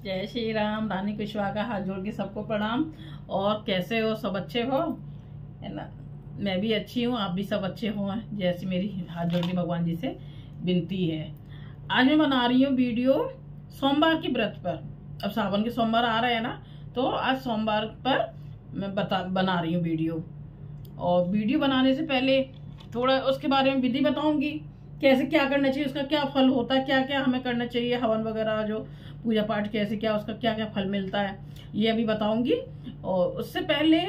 जय श्री राम। रानी कुशवाहा का हाथ जोड़ के सबको प्रणाम। और कैसे हो? सब अच्छे हो, है ना? मैं भी अच्छी हूँ, आप भी सब अच्छे हो, जैसी मेरी हाथ जोड़ के भगवान जी से विनती है। आज मैं बना रही हूँ वीडियो सोमवार के व्रत पर। अब सावन के सोमवार आ रहे हैं ना, तो आज सोमवार पर मैं बना रही हूँ वीडियो। और वीडियो बनाने से पहले थोड़ा उसके बारे में विधि बताऊंगी, कैसे क्या करना चाहिए, उसका क्या फल होता है, क्या क्या हमें करना चाहिए, हवन वगैरह जो पूजा पाठ कैसे क्या, उसका क्या क्या फल मिलता है, ये अभी बताऊंगी। और उससे पहले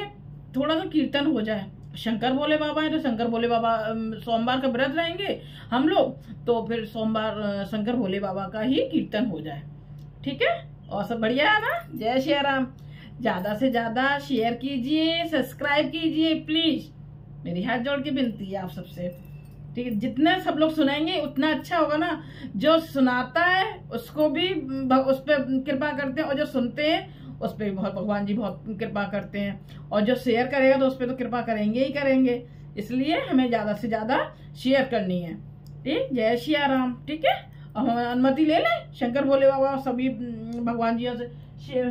थोड़ा सा कीर्तन हो जाए। शंकर भोले बाबा है तो शंकर भोले बाबा, सोमवार का व्रत रहेंगे हम लोग, तो फिर सोमवार शंकर भोले बाबा का ही कीर्तन हो जाए, ठीक है? और सब बढ़िया है ना? जय श्री राम। ज्यादा से ज्यादा शेयर कीजिए, सब्सक्राइब कीजिए प्लीज, मेरी हाथ जोड़ के विनती है आप सबसे, ठीक है? जितना सब लोग सुनाएंगे उतना अच्छा होगा ना। जो सुनाता है उसको भी उस पर कृपा करते हैं, और जो सुनते हैं उस पर भी बहुत भगवान जी बहुत कृपा करते हैं। और जो शेयर करेगा तो उस पर तो कृपा करेंगे ही करेंगे, इसलिए हमें ज्यादा से ज्यादा शेयर करनी है, ठीक? जय श्री राम, ठीक है? और हम अनुमति ले लें शंकर भोले बाबा सभी भगवान जी से,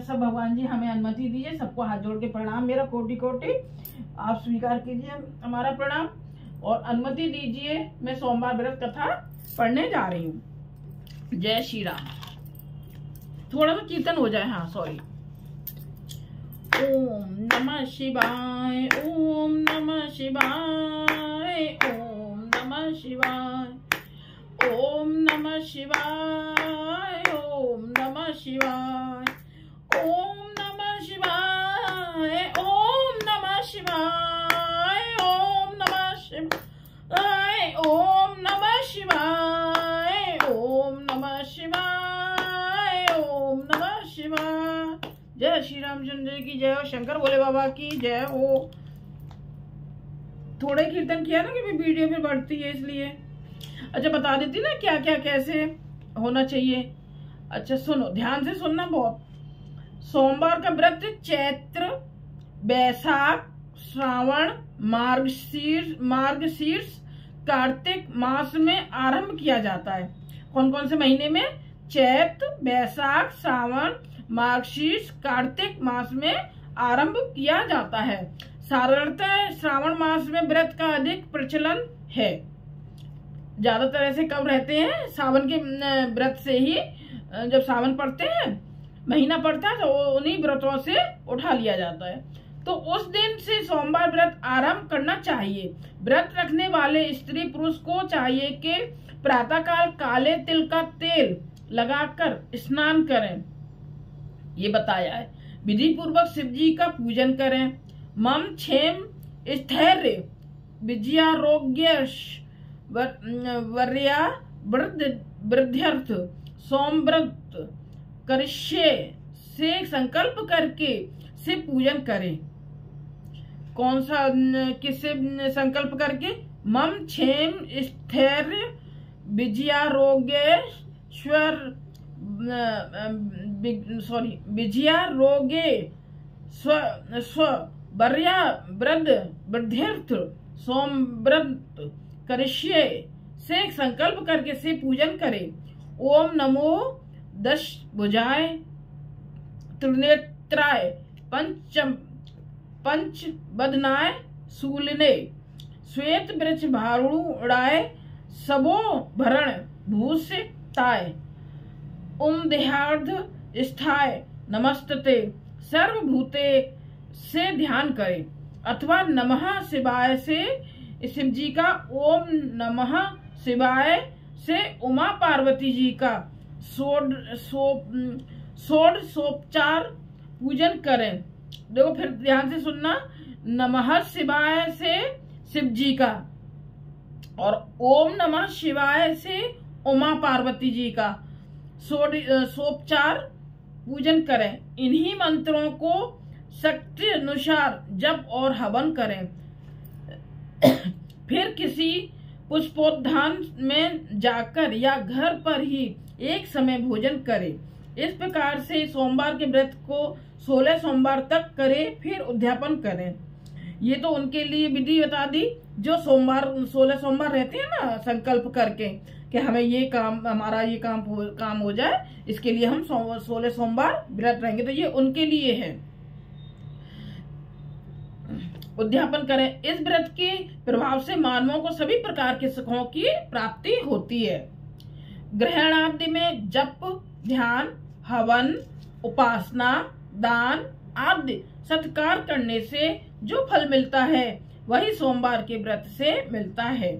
सब भगवान जी हमें अनुमति दीजिए। सबको हाथ जोड़ के प्रणाम, मेरा कोटि कोटि, आप स्वीकार कीजिए हमारा प्रणाम और अनुमति दीजिए। मैं सोमवार व्रत कथा पढ़ने जा रही हूँ। जय श्री राम। थोड़ा सा कीर्तन हो जाए, हाँ सॉरी। ओम नमः शिवाय, ओम नमः शिवाय, ओम नमः शिवाय, ओम नमः शिवाय, ओम नमः शिवाय, ओम नमः शिवाय, ओम नमः शिवाय, ओम नमः शिवाय, ओम नमः शिवाय, ओम नमः शिवाय, ओम नमः शिवाय। जय श्री रामचंद्र की जय हो, शंकर भोले बाबा की जय हो। थोड़े कीर्तन किया ना कि वीडियो भी बढ़ती है, इसलिए अच्छा बता देती ना क्या क्या कैसे होना चाहिए। अच्छा सुनो, ध्यान से सुनना बहुत। सोमवार का व्रत चैत्र, बैसाख, श्रावण, मार्गशीर्ष, कार्तिक मास में आरंभ किया जाता है। कौन कौन से महीने में? चैत्र, बैसाख, श्रावण, मार्गशीर्ष, कार्तिक मास में आरंभ किया जाता है। साधारणतः श्रावण मास में व्रत का अधिक प्रचलन है। ज्यादातर ऐसे कब रहते हैं? सावन के व्रत से ही, जब सावन पड़ते हैं, महीना पड़ता है, तो उन्हीं व्रतों से उठा लिया जाता है। तो उस दिन से सोमवार व्रत आरंभ करना चाहिए। व्रत रखने वाले स्त्री पुरुष को चाहिए कि प्रातःकाल काले तिल का तेल लगाकर स्नान करें, ये बताया है। विधि पूर्वक शिव जी का पूजन करें। मम क्षेम स्थैर्य विजयारोग्य वर्या वृद्ध्यर्थ सोमव्रत करिष्ये से संकल्प करके शिव पूजन करें। कौन सा, किससे संकल्प करके? मम क्षेम स्थैर्य विजयारोग्येश्वर विजयारोग्ये स्व वर्या वृद्ध्यर्थ सोमव्रत करिष्ये से संकल्प करके से पूजन करें। ओम नमो दश भुजाय त्रिनेत्राय पंच बदनाय शूलिने श्वेत वृक्ष भारूणाय सबो भरण भूषिताय देहार्ध स्थाय नमस्ते सर्वभूते से ध्यान करें। अथवा नमः शिवाय से शिव जी का, ओम नमः शिवाय से उमा पार्वती जी का षोडशोपचार पूजन करें। देखो फिर ध्यान से सुनना, नमः शिवाय से शिव जी का और ओम नमः शिवाय से उमा पार्वती जी का षोडशोपचार पूजन करें। इन्हीं मंत्रों को शक्ति अनुसार जप और हवन करें। फिर किसी पुष्पोद्यान में जाकर या घर पर ही एक समय भोजन करें। इस प्रकार से सोमवार के व्रत को 16 सोमवार तक करें, फिर उद्यापन करें। ये तो उनके लिए विधि बता दी जो सोमवार 16 सोमवार रहते हैं ना, संकल्प करके कि हमें ये काम, हमारा ये काम हो जाए, इसके लिए हम 16 सोमवार व्रत रहेंगे। तो ये उनके लिए है। उद्यापन करें। इस व्रत के प्रभाव से मानवों को सभी प्रकार के सुखों की प्राप्ति होती है। ग्रहण आदि में जप, ध्यान, हवन, उपासना, दान आदि सत्कार करने से जो फल मिलता है वही सोमवार के व्रत से मिलता है।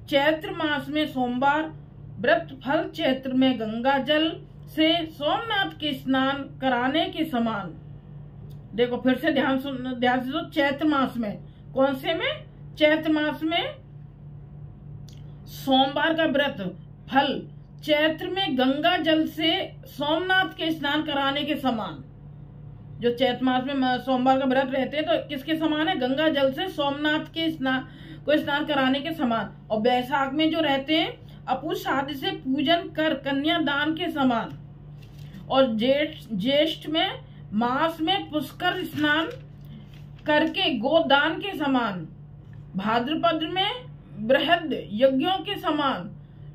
चैत्र मास में सोमवार व्रत फल चैत्र में गंगा जल से सोमनाथ के स्नान कराने के समान। देखो फिर से ध्यान से सुनो। चैत्र मास में, कौन से में? चैत्र मास में सोमवार का व्रत फल चैत्र में गंगा जल से सोमनाथ के स्नान कराने के समान। जो चैत्र मास में सोमवार का व्रत रहते हैं तो किसके समान है? गंगा जल से सोमनाथ के स्नान कराने के समान। और बैसाख में जो रहते हैं अपूज शादी से पूजन कर कन्यादान के समान। और ज्येष्ठ में मास में पुष्कर स्नान करके गोदान के समान। भाद्रपद में बृहद यज्ञों के समान।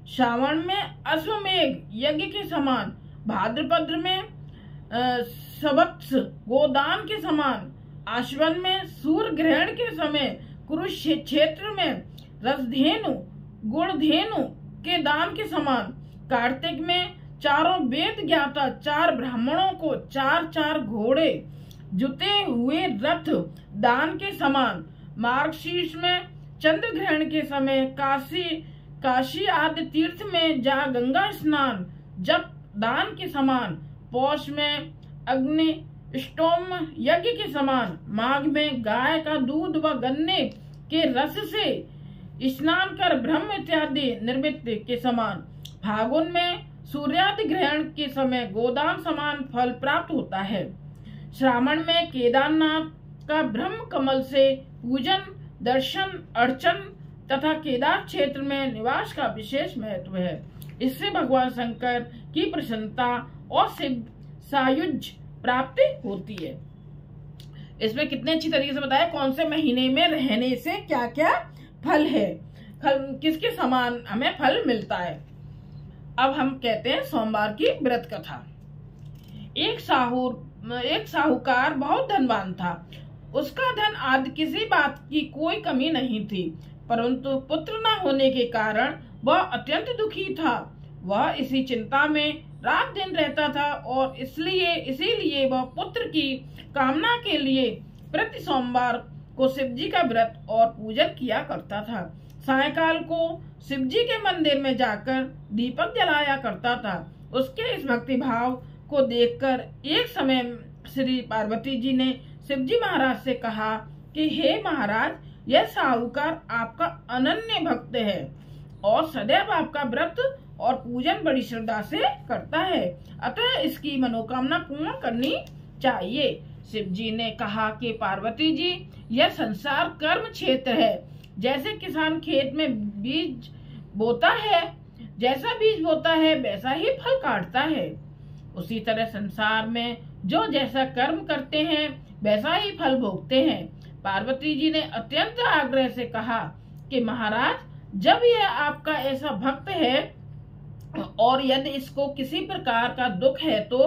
श्रावण में अश्वमेघ यज्ञ के समान। भाद्रपद में सवत्स गोदान के समान। आश्वन में सूर्य ग्रहण के समय कुरुक्षेत्र में रसधेनु गुणधेनु के दान के समान। कार्तिक में चारों वेद ज्ञाता 4 ब्राह्मणों को 4 घोड़े जुते हुए रथ दान के समान। मार्गशीर्ष में चंद्र ग्रहण के समय काशी आदि तीर्थ में जा गंगा स्नान जप दान के समान। पौष में अग्नि स्टोम यज्ञ के समान। माघ में गाय का दूध व गन्ने के रस से स्नान कर ब्रह्म इत्यादि निर्मित के समान। फागुन में सूर्यादि ग्रहण के समय गोदान समान फल प्राप्त होता है। श्रावण में केदारनाथ का ब्रह्म कमल से पूजन, दर्शन, अर्चन तथा केदार क्षेत्र में निवास का विशेष महत्व है। इससे भगवान शंकर की प्रसन्नता और शिव सायुज्य प्राप्ति होती है। इसमें कितने अच्छी तरीके से बताया कौन से महीने में रहने से क्या क्या फल है, किसके समान हमें फल मिलता है। अब हम कहते हैं सोमवार की व्रत कथा। एक साहूकार बहुत धनवान था। उसका धन आदि किसी बात की कोई कमी नहीं थी, परंतु पुत्र न होने के कारण वह अत्यंत दुखी था। वह इसी चिंता में रात दिन रहता था और इसीलिए वह पुत्र की कामना के लिए प्रति सोमवार को शिवजी का व्रत और पूजन किया करता था। सायंकाल को शिवजी के मंदिर में जाकर दीपक जलाया करता था। उसके इस भक्ति भाव को देखकर एक समय श्री पार्वती जी ने शिवजी महाराज से कहा कि हे महाराज, यह साहूकार आपका अनन्य भक्त है और सदैव आपका व्रत और पूजन बड़ी श्रद्धा से करता है, अतः इसकी मनोकामना पूर्ण करनी चाहिए। शिवजी ने कहा कि पार्वती जी, यह संसार कर्म क्षेत्र है। जैसे किसान खेत में बीज बोता है, जैसा बीज बोता है वैसा ही फल काटता है, उसी तरह संसार में जो जैसा कर्म करते हैं वैसा ही फल भोगते हैं। पार्वती जी ने अत्यंत आग्रह से कहा कि महाराज, जब यह आपका ऐसा भक्त है और यदि इसको किसी प्रकार का दुख है तो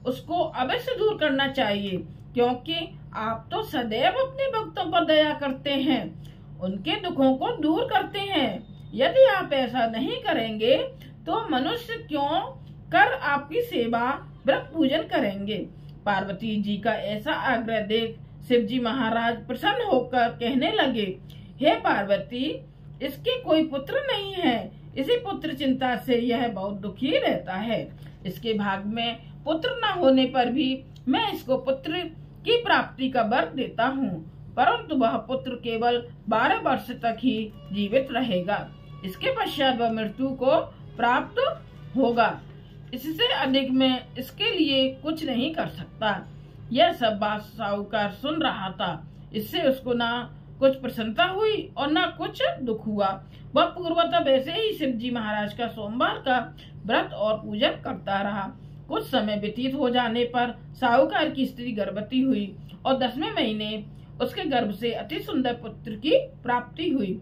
उसको अवश्य दूर करना चाहिए, क्योंकि आप तो सदैव अपने भक्तों पर दया करते हैं, उनके दुखों को दूर करते हैं। यदि आप ऐसा नहीं करेंगे तो मनुष्य क्यों कर आपकी सेवा व्रत पूजन करेंगे। पार्वती जी का ऐसा आग्रह देख शिवजी महाराज प्रसन्न होकर कहने लगे, हे पार्वती, इसके कोई पुत्र नहीं है, इसी पुत्र चिंता से यह बहुत दुखी रहता है। इसके भाग में पुत्र न होने पर भी मैं इसको पुत्र की प्राप्ति का वर देता हूँ, परंतु वह पुत्र केवल 12 वर्ष तक ही जीवित रहेगा। इसके पश्चात वह मृत्यु को प्राप्त होगा। इससे अधिक मैं इसके लिए कुछ नहीं कर सकता। यह सब बात साहूकार सुन रहा था। इससे उसको ना कुछ प्रसन्नता हुई और ना कुछ दुख हुआ। वह पूर्वतः वैसे ही शिवजी महाराज का सोमवार का व्रत और पूजन करता रहा। कुछ समय व्यतीत हो जाने पर साहूकार की स्त्री गर्भवती हुई और 10वें महीने उसके गर्भ से अति सुंदर पुत्र की प्राप्ति हुई।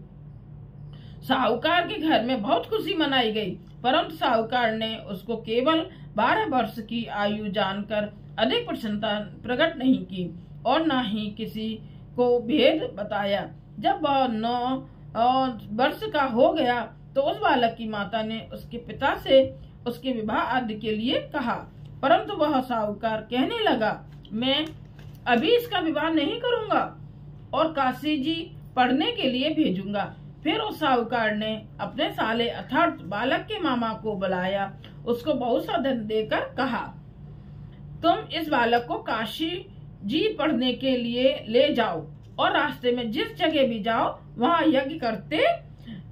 साहूकार के घर में बहुत खुशी मनाई गई, परंतु साहूकार ने उसको केवल 12 वर्ष की आयु जानकर अधिक प्रसन्नता प्रकट नहीं की और न ही किसी को भेद बताया। जब वह 9 वर्ष का हो गया तो उस बालक की माता ने उसके पिता से उसके विवाह आदि के लिए कहा, परंतु वह साहूकार कहने लगा, मैं अभी इसका विवाह नहीं करूंगा और काशी जी पढ़ने के लिए भेजूंगा। फिर उस साहूकार ने अपने साले अर्थात बालक के मामा को बुलाया, उसको बहुत सा धन देकर कहा, तुम इस बालक को काशी जी पढ़ने के लिए ले जाओ और रास्ते में जिस जगह भी जाओ वहाँ यज्ञ करते,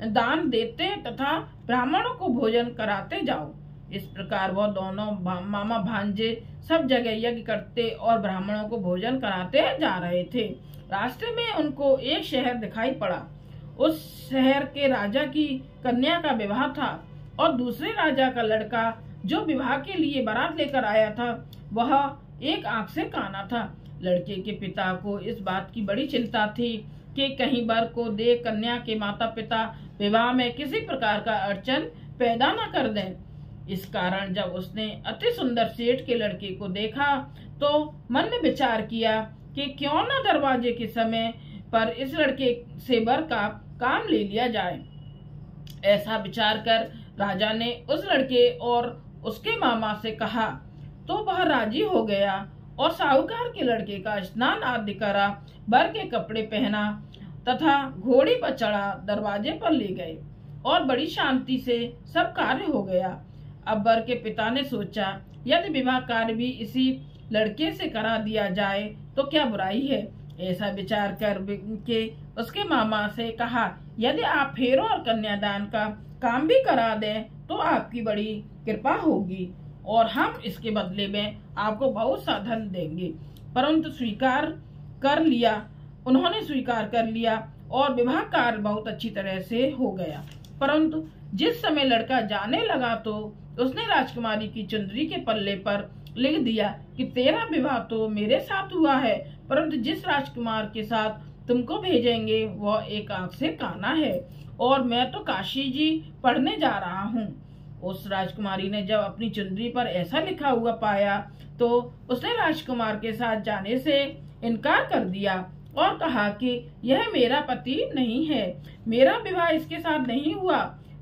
दान देते तथा ब्राह्मणों को भोजन कराते जाओ। इस प्रकार वह दोनों मामा भांजे सब जगह यज्ञ करते और ब्राह्मणों को भोजन कराते जा रहे थे। रास्ते में उनको एक शहर दिखाई पड़ा। उस शहर के राजा की कन्या का विवाह था और दूसरे राजा का लड़का जो विवाह के लिए बारात लेकर आया था वह एक आंख से काना था। लड़के के पिता को इस बात की बड़ी चिंता थी कि कहीं बर को देख कन्या के माता पिता विवाह में किसी प्रकार का अड़चन पैदा न कर दें। इस कारण जब उसने अति सुंदर सेठ के लड़के को देखा तो मन में विचार किया कि क्यों न दरवाजे के समय पर इस लड़के से बर का काम ले लिया जाए। ऐसा विचार कर राजा ने उस लड़के और उसके मामा से कहा तो वह राजी हो गया और साहूकार के लड़के का स्नान आदि करा, बर के कपड़े पहना तथा घोड़ी पर चढ़ा दरवाजे पर ले गए और बड़ी शांति से सब कार्य हो गया। अब बर के पिता ने सोचा यदि विवाह कार्य भी इसी लड़के से करा दिया जाए तो क्या बुराई है। ऐसा विचार कर के उसके मामा से कहा, यदि आप फेरों और कन्यादान का काम भी करा दें तो आपकी बड़ी कृपा होगी और हम इसके बदले में आपको बहुत सा धन देंगे। परंतु उन्होंने स्वीकार कर लिया और विवाह कार्य बहुत अच्छी तरह से हो गया। परंतु जिस समय लड़का जाने लगा तो उसने राजकुमारी की चुंदरी के पल्ले पर लिख दिया कि तेरा विवाह तो मेरे साथ हुआ है, परंतु जिस राजकुमार के साथ तुमको भेजेंगे वह एक आंख से काना है और मैं तो काशी जी पढ़ने जा रहा हूँ। उस राजकुमारी ने जब अपनी चुंदरी पर ऐसा लिखा हुआ पाया तो उसने राजकुमार के साथ जाने से इनकार कर दिया और कहा कि यह मेरा पति नहीं है, मेरा विवाह इसके साथ नहीं हुआ,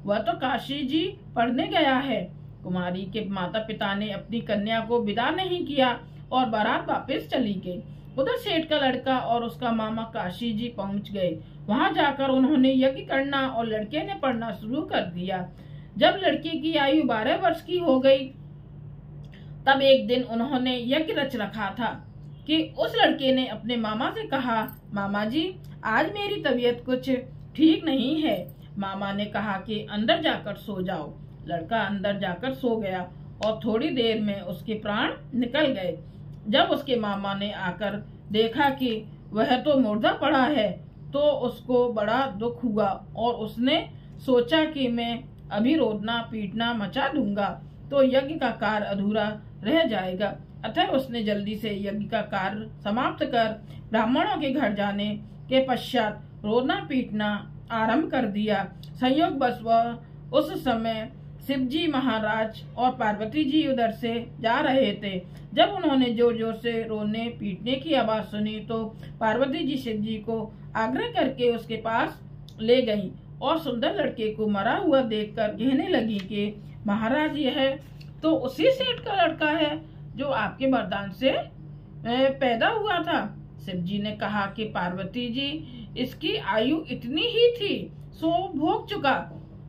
वह तो काशी जी पढ़ने गया है। कुमारी के माता पिता ने अपनी कन्या को विदा नहीं किया और बारात वापस चली गई। उधर सेठ का लड़का और उसका मामा काशी जी पहुंच गए। वहां जाकर उन्होंने यज्ञ करना और लड़के ने पढ़ना शुरू कर दिया। जब लड़के की आयु 12 वर्ष की हो गई तब एक दिन उन्होंने यज्ञ रच रखा था कि उस लड़के ने अपने मामा से कहा, मामा जी आज मेरी तबीयत कुछ ठीक नहीं है। मामा ने कहा कि अंदर जाकर सो जाओ। लड़का अंदर जाकर सो गया और थोड़ी देर में उसके प्राण निकल गए। जब उसके मामा ने आकर देखा कि वह तो मुर्दा पड़ा है तो उसको बड़ा दुख हुआ और उसने सोचा कि मैं अभी रोदना पीटना मचा दूंगा तो यज्ञ का कार्य अधूरा रह जाएगा। अतः उसने जल्दी से यज्ञ का कार्य समाप्त कर ब्राह्मणों के घर जाने के पश्चात रोदना पीटना आरंभ कर दिया। संयोग बस वह उस समय शिवजी महाराज और पार्वती जी उधर से जा रहे थे। जब उन्होंने जोर जोर से रोने पीटने की आवाज सुनी तो पार्वती जी शिवजी को आग्रह करके उसके पास ले गईं और सुंदर लड़के को मरा हुआ देखकर कहने लगी कि महाराज यह तो उसी सेठ का लड़का है जो आपके वरदान से पैदा हुआ था। शिवजी ने कहा कि पार्वती जी इसकी आयु इतनी ही थी सो भोग चुका।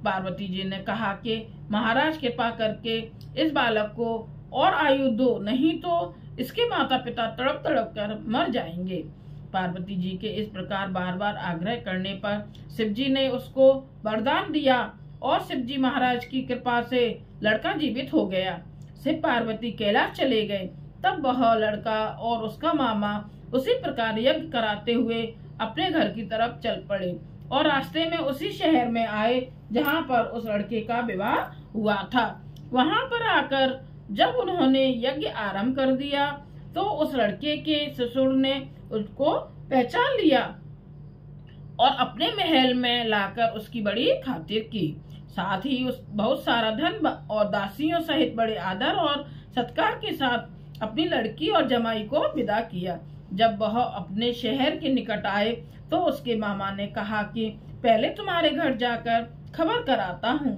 पार्वती जी ने कहा कि महाराज कृपा करके इस बालक को और आयु दो, नहीं तो इसके माता पिता तड़प तड़प कर मर जाएंगे। पार्वती जी के इस प्रकार बार बार आग्रह करने पर शिवजी ने उसको वरदान दिया और शिवजी महाराज की कृपा से लड़का जीवित हो गया। शिव पार्वती कैलाश चले गए। तब वह लड़का और उसका मामा उसी प्रकार यज्ञ कराते हुए अपने घर की तरफ चल पड़े और रास्ते में उसी शहर में आए जहाँ पर उस लड़के का विवाह हुआ था। वहाँ पर आकर जब उन्होंने यज्ञ आरंभ कर दिया तो उस लड़के के ससुर ने उसको पहचान लिया और अपने महल में लाकर उसकी बड़ी खातिर की। साथ ही उस बहुत सारा धन और दासियों सहित बड़े आदर और सत्कार के साथ अपनी लड़की और जमाई को विदा किया। जब वह अपने शहर के निकट आए तो उसके मामा ने कहा कि पहले तुम्हारे घर जाकर खबर कराता हूँ।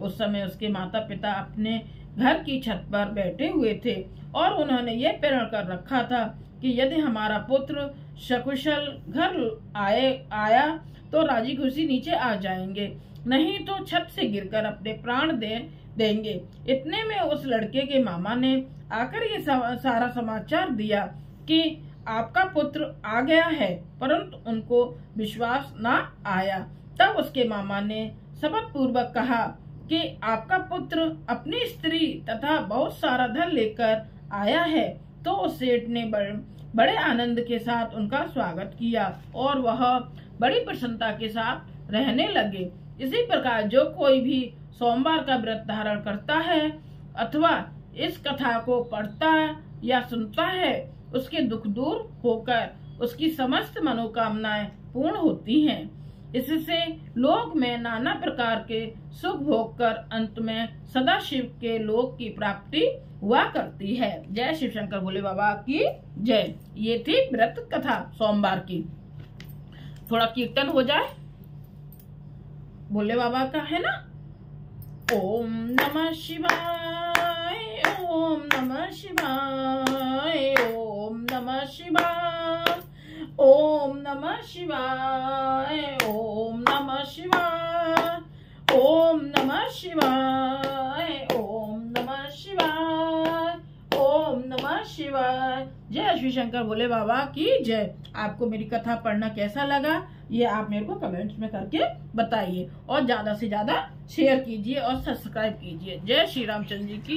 उस समय उसके माता पिता अपने घर की छत पर बैठे हुए थे और उन्होंने यह प्रण कर रखा था कि यदि हमारा पुत्र सकुशल घर आया तो राजी खुशी नीचे आ जाएंगे, नहीं तो छत से गिरकर अपने प्राण देंगे। इतने में उस लड़के के मामा ने आकर ये सारा समाचार दिया कि आपका पुत्र आ गया है, परंतु उनको विश्वास न आया। तब उसके मामा ने शपथ पूर्वक कहा कि आपका पुत्र अपनी स्त्री तथा बहुत सारा धन लेकर आया है। तो उस सेठ ने बड़े आनंद के साथ उनका स्वागत किया और वह बड़ी प्रसन्नता के साथ रहने लगे। इसी प्रकार जो कोई भी सोमवार का व्रत धारण करता है अथवा इस कथा को पढ़ता या सुनता है, उसके दुख दूर होकर उसकी समस्त मनोकामनाएं पूर्ण होती हैं। इससे लोक में नाना प्रकार के सुख भोग कर अंत में सदा शिव के लोक की प्राप्ति हुआ करती है। जय शिव शंकर भोले बाबा की जय। ये थी व्रत कथा सोमवार की। थोड़ा कीर्तन हो जाए भोले बाबा का, है ना। ओम नमः शिवाय, ओम नमः शिवाय, ओम नमः शिवाय, ओम नमः शिवाय, ओम नमः शिवाय, ओम नमः शिवाय, ओम नमः शिवाय, ओम नमः शिवाय। जय श्री शंकर भोले बाबा की जय। आपको मेरी कथा पढ़ना कैसा लगा ये आप मेरे को कमेंट्स में करके बताइए और ज्यादा से ज्यादा शेयर कीजिए और सब्सक्राइब कीजिए। जय श्री रामचंद्र जी की।